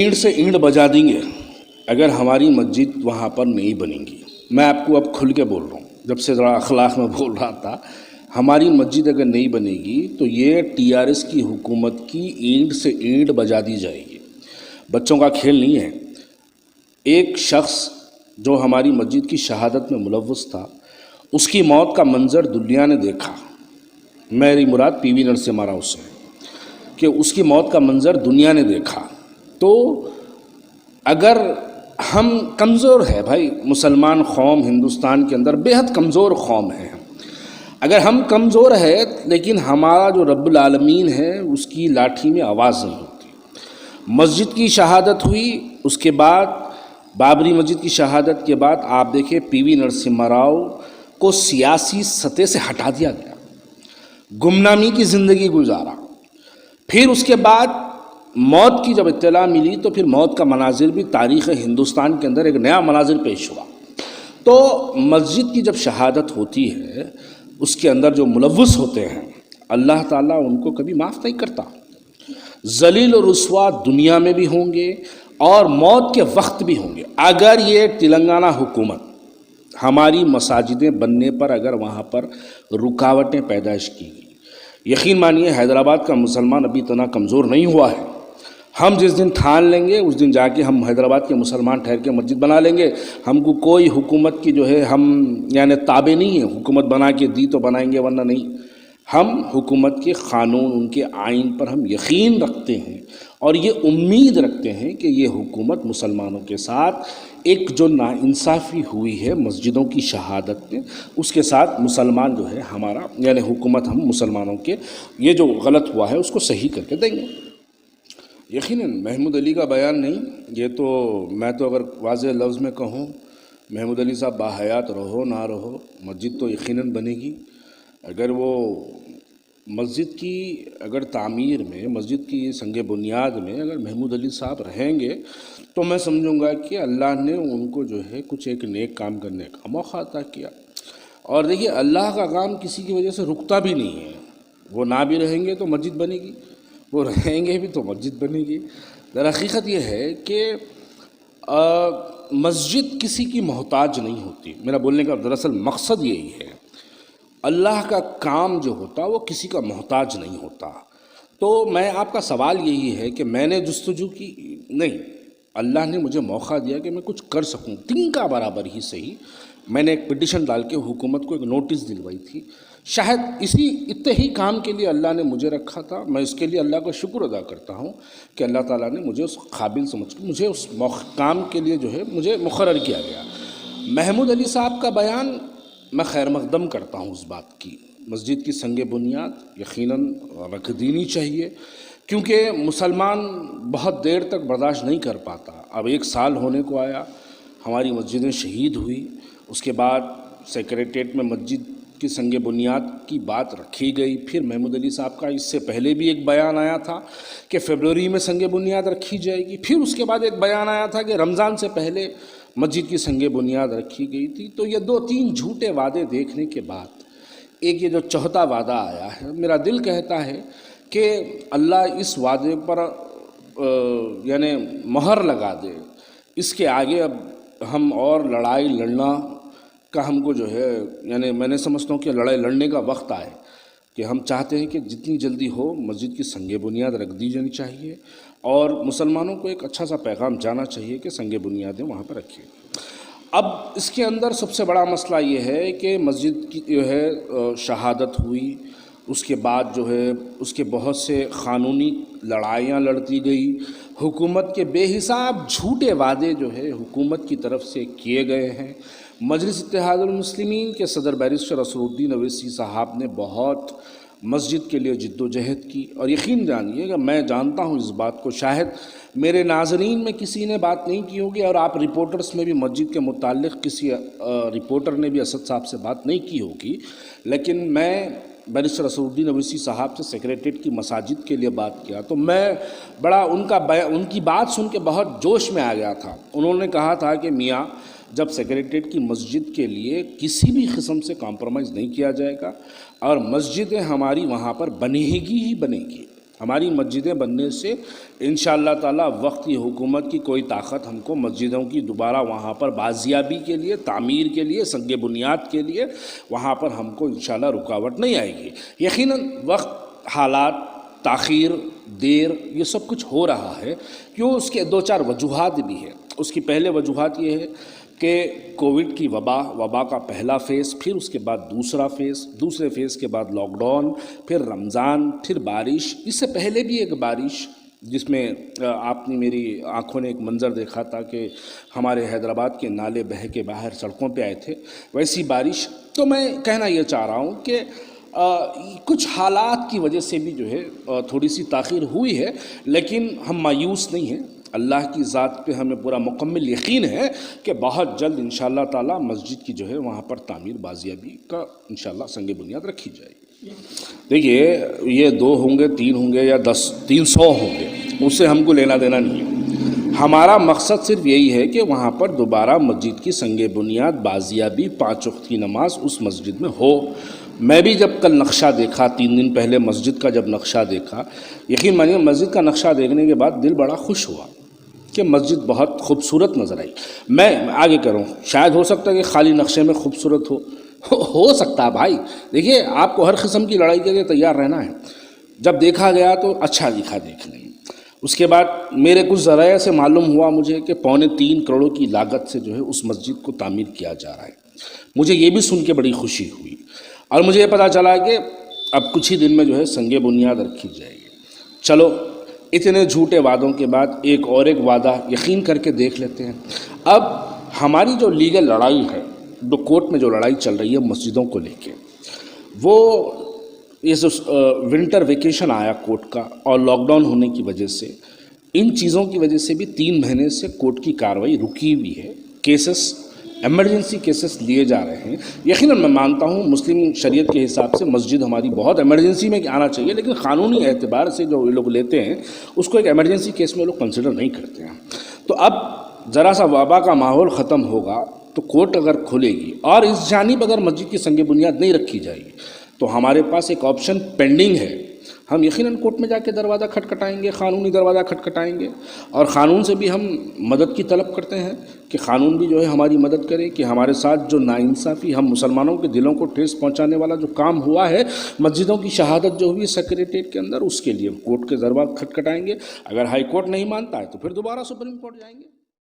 اینٹ سے اینٹ بجا دیں گے اگر ہماری مسجد وہاں پر نہیں بنے گی۔ میں آپ کو اب کھل کے بول رہا ہوں، جب سے ذرا اخلاق میں بول رہا تھا، ہماری مسجد اگر نہیں بنے گی تو یہ TRS کی حکومت کی اینٹ سے اینٹ بجا دی جائے گی۔ بچوں کا کھیل نہیں ہے۔ ایک شخص جو ہماری مسجد کی شہادت میں ملوث تھا، اس کی موت کا منظر دنیا نے دیکھا۔ میری مراد PV نرسمہا راؤ سے، کہ اس کی موت کا منظر دنیا نے دیکھا۔ تو اگر ہم کمزور ہے بھائی، مسلمان قوم ہندوستان کے اندر بے حد کمزور قوم ہے، اگر ہم کمزور ہے لیکن ہمارا جو رب العالمین ہے اس کی لاٹھی میں آواز نہیں ہوتی۔ مسجد کی شہادت ہوئی، اس کے بعد بابری مسجد کی شہادت کے بعد آپ دیکھیں PV نرسمہا راؤ کو سیاسی سطح سے ہٹا دیا گیا، گمنامی کی زندگی گزارا۔ پھر اس کے بعد موت کی جب اطلاع ملی تو پھر موت کا مناظر بھی تاریخ ہندوستان کے اندر ایک نیا مناظر پیش ہوا۔ تو مسجد کی جب شہادت ہوتی ہے، اس کے اندر جو ملوث ہوتے ہیں، اللہ تعالیٰ ان کو کبھی معاف نہیں کرتا۔ ذلیل و رسوا دنیا میں بھی ہوں گے اور موت کے وقت بھی ہوں گے۔ اگر یہ تلنگانہ حکومت ہماری مساجدیں بننے پر اگر وہاں پر رکاوٹیں پیدائش کی گئی، یقین مانیے حیدرآباد کا مسلمان ابھی اتنا کمزور نہیں ہوا ہے۔ ہم جس دن ٹھان لیں گے اس دن جا کے ہم حیدرآباد کے مسلمان ٹھہر کے مسجد بنا لیں گے۔ ہم کو کوئی حکومت کی جو ہے ہم یعنی تابع نہیں ہے، حکومت بنا کے دی تو بنائیں گے ورنہ نہیں۔ ہم حکومت کے قانون، ان کے آئین پر ہم یقین رکھتے ہیں اور یہ امید رکھتے ہیں کہ یہ حکومت مسلمانوں کے ساتھ ایک جو ناانصافی ہوئی ہے مسجدوں کی شہادت میں، اس کے ساتھ مسلمان جو ہے ہمارا یعنی حکومت ہم مسلمانوں کے یہ جو غلط ہوا ہے اس کو صحیح کر کے دیں گے۔ یقیناً محمود علی کا بیان نہیں، یہ تو میں تو اگر واضح لفظ میں کہوں، محمود علی صاحب باحیات رہو نہ رہو، مسجد تو یقیناً بنے گی۔ اگر وہ مسجد کی اگر تعمیر میں، مسجد کی سنگ بنیاد میں اگر محمود علی صاحب رہیں گے تو میں سمجھوں گا کہ اللہ نے ان کو جو ہے کچھ ایک نیک کام کرنے کا موقع عطا کیا۔ اور دیکھیے اللہ کا کام کسی کی وجہ سے رکتا بھی نہیں ہے، وہ نہ بھی رہیں گے تو مسجد بنے گی، وہ رہیں گے بھی تو مسجد بنے گی۔ در حقیقت یہ ہے کہ مسجد کسی کی محتاج نہیں ہوتی۔ میرا بولنے کا دراصل مقصد یہی ہے، اللہ کا کام جو ہوتا وہ کسی کا محتاج نہیں ہوتا۔ تو میں آپ کا سوال یہی ہے کہ میں نے جستجو کی نہیں، اللہ نے مجھے موقع دیا کہ میں کچھ کر سکوں، تنکا برابر ہی صحیح۔ میں نے ایک پٹیشن ڈال کے حکومت کو ایک نوٹس دلوائی تھی، شاید اسی اتنے ہی کام کے لیے اللہ نے مجھے رکھا تھا۔ میں اس کے لیے اللہ کا شکر ادا کرتا ہوں کہ اللہ تعالیٰ نے مجھے اس قابل سمجھ کے مجھے اس کام کے لیے جو ہے مجھے مقرر کیا گیا۔ محمود علی صاحب کا بیان میں خیر مقدم کرتا ہوں اس بات کی، مسجد کی سنگ بنیاد یقیناً رکھ دینی چاہیے، کیونکہ مسلمان بہت دیر تک برداشت نہیں کر پاتا۔ اب 1 سال ہونے کو آیا، ہماری مسجدیں شہید ہوئی، اس کے بعد سیکریٹریٹ میں مسجد کی سنگ بنیاد کی بات رکھی گئی۔ پھر محمود علی صاحب کا اس سے پہلے بھی ایک بیان آیا تھا کہ فروری میں سنگ بنیاد رکھی جائے گی۔ پھر اس کے بعد ایک بیان آیا تھا کہ رمضان سے پہلے مسجد کی سنگ بنیاد رکھی گئی تھی۔ تو یہ 2-3 جھوٹے وعدے دیکھنے کے بعد ایک یہ جو چوتھا وعدہ آیا ہے، میرا دل کہتا ہے کہ اللہ اس وعدے پر یعنی مہر لگا دے۔ اس کے آگے اب ہم اور لڑائی لڑنا کا ہم کو جو ہے یعنی میں نے سمجھتا ہوں کہ لڑائی لڑنے کا وقت آئے، کہ ہم چاہتے ہیں کہ جتنی جلدی ہو مسجد کی سنگ بنیاد رکھ دی جانی چاہیے اور مسلمانوں کو ایک اچھا سا پیغام جانا چاہیے کہ سنگ بنیادیں وہاں پر رکھیں۔ اب اس کے اندر سب سے بڑا مسئلہ یہ ہے کہ مسجد کی جو ہے شہادت ہوئی، اس کے بعد جو ہے اس کے بہت سے قانونی لڑائیاں لڑتی گئی، حکومت کے بے حساب جھوٹے وعدے جو ہے حکومت کی طرف سے کیے گئے ہیں۔ مجلس اتحاد المسلمین کے صدر بیرسٹر اسد الدین اویسی صاحب نے بہت مسجد کے لیے جد و جہد کی، اور یقین جانیے کہ میں جانتا ہوں اس بات کو، شاید میرے ناظرین میں کسی نے بات نہیں کی ہوگی اور آپ رپورٹرز میں بھی مسجد کے متعلق کسی رپورٹر نے بھی اسد صاحب سے بات نہیں کی ہوگی، لیکن میں بیرسٹر اسد الدین اویسی صاحب سے سیکریٹریٹ کی مساجد کے لیے بات کیا تو میں بڑا ان کی بات سن کے بہت جوش میں آ گیا تھا۔ انہوں نے کہا تھا کہ میاں جب سیکریٹریٹ کی مسجد کے لیے کسی بھی قسم سے کمپرومائز نہیں کیا جائے گا اور مسجدیں ہماری وہاں پر بنے گی ہی بنے گی، ہماری مسجدیں بننے سے انشاءاللہ تعالی وقت کی حکومت کی کوئی طاقت ہم کو مسجدوں کی دوبارہ وہاں پر بازیابی کے لیے، تعمیر کے لیے، سنگ بنیاد کے لیے وہاں پر ہم کو انشاءاللہ رکاوٹ نہیں آئے گی۔ یقیناً وقت، حالات، تاخیر، دیر، یہ سب کچھ ہو رہا ہے کیوں، اس کے دو چار وجوہات بھی ہیں۔ اس کی پہلے وجوہات یہ ہے کہ کووڈ کی وبا کا پہلا فیز، پھر اس کے بعد دوسرا فیز، دوسرے فیز کے بعد لاک ڈاؤن، پھر رمضان، پھر بارش، اس سے پہلے بھی ایک بارش جس میں آپ نے میری آنکھوں نے ایک منظر دیکھا تھا کہ ہمارے حیدرآباد کے نالے بہہ کے باہر سڑکوں پہ آئے تھے، ویسی بارش۔ تو میں کہنا یہ چاہ رہا ہوں کہ کچھ حالات کی وجہ سے بھی جو ہے تھوڑی سی تاخیر ہوئی ہے، لیکن ہم مایوس نہیں ہیں۔ اللہ کی ذات پہ ہمیں پورا مکمل یقین ہے کہ بہت جلد انشاءاللہ تعالی مسجد کی جو ہے وہاں پر تعمیر بازیابی کا انشاءاللہ سنگ بنیاد رکھی جائے گی۔ دیکھیے یہ 2 ہوں گے، 3 ہوں گے یا 10، 300 ہوں گے، اس سے ہم کو لینا دینا نہیں ہے۔ ہمارا مقصد صرف یہی ہے کہ وہاں پر دوبارہ مسجد کی سنگ بنیاد بازیابی، 5 وقت کی نماز اس مسجد میں ہو۔ میں بھی جب کل نقشہ دیکھا، 3 دن پہلے مسجد کا جب نقشہ دیکھا، یقین مانیے مسجد کا نقشہ دیکھنے کے بعد دل بڑا خوش ہوا کہ مسجد بہت خوبصورت نظر آئی۔ میں آگے کروں، شاید ہو سکتا ہے کہ خالی نقشے میں خوبصورت ہو سکتا ہے بھائی۔ دیکھیے آپ کو ہر قسم کی لڑائی کے لیے تیار رہنا ہے۔ جب دیکھا گیا تو اچھا دکھا دیکھنے میں۔ اس کے بعد میرے کچھ ذرائع سے معلوم ہوا مجھے کہ 3.25 کروڑ کی لاگت سے جو ہے اس مسجد کو تعمیر کیا جا رہا ہے۔ مجھے یہ بھی سن کے بڑی خوشی ہوئی، اور مجھے یہ پتہ چلا کہ اب کچھ ہی دن میں جو ہے سنگ بنیاد رکھی جائے گی۔ چلو اتنے جھوٹے وعدوں کے بعد ایک وعدہ یقین کر کے دیکھ لیتے ہیں۔ اب ہماری جو لیگل لڑائی ہے، جو کورٹ میں جو لڑائی چل رہی ہے مسجدوں کو لے کے، وہ یہ جو ونٹر ویکیشن آیا کورٹ کا اور لاک ڈاؤن ہونے کی وجہ سے، ان چیزوں کی وجہ سے بھی 3 مہینے سے کورٹ کی کارروائی رکی ہوئی ہے۔ کیسز، ایمرجنسی کیسز لیے جا رہے ہیں۔ یقیناً میں مانتا ہوں مسلم شریعت کے حساب سے مسجد ہماری بہت ایمرجنسی میں آنا چاہیے، لیکن قانونی اعتبار سے جو یہ لوگ لیتے ہیں اس کو ایک ایمرجنسی کیس میں لوگ کنسیڈر نہیں کرتے ہیں۔ تو اب ذرا سا وبا کا ماحول ختم ہوگا تو کورٹ اگر کھلے گی اور اس جانب اگر مسجد کی سنگ بنیاد نہیں رکھی جائے گی تو ہمارے پاس ایک آپشن پینڈنگ ہے۔ ہم یقیناً کورٹ میں جا کے دروازہ کھٹکھٹائیں گے، قانونی دروازہ کھٹکھٹائیں گے، اور قانون سے بھی ہم مدد کی طلب کرتے ہیں کہ قانون بھی جو ہے ہماری مدد کرے کہ ہمارے ساتھ جو ناانصافی، ہم مسلمانوں کے دلوں کو ٹھیس پہنچانے والا جو کام ہوا ہے، مسجدوں کی شہادت جو ہوئی سیکریٹریٹ کے اندر، اس کے لیے کورٹ کے دروازہ کھٹکھٹائیں گے۔ اگر ہائی کورٹ نہیں مانتا ہے تو پھر دوبارہ سپریم کورٹ جائیں گے۔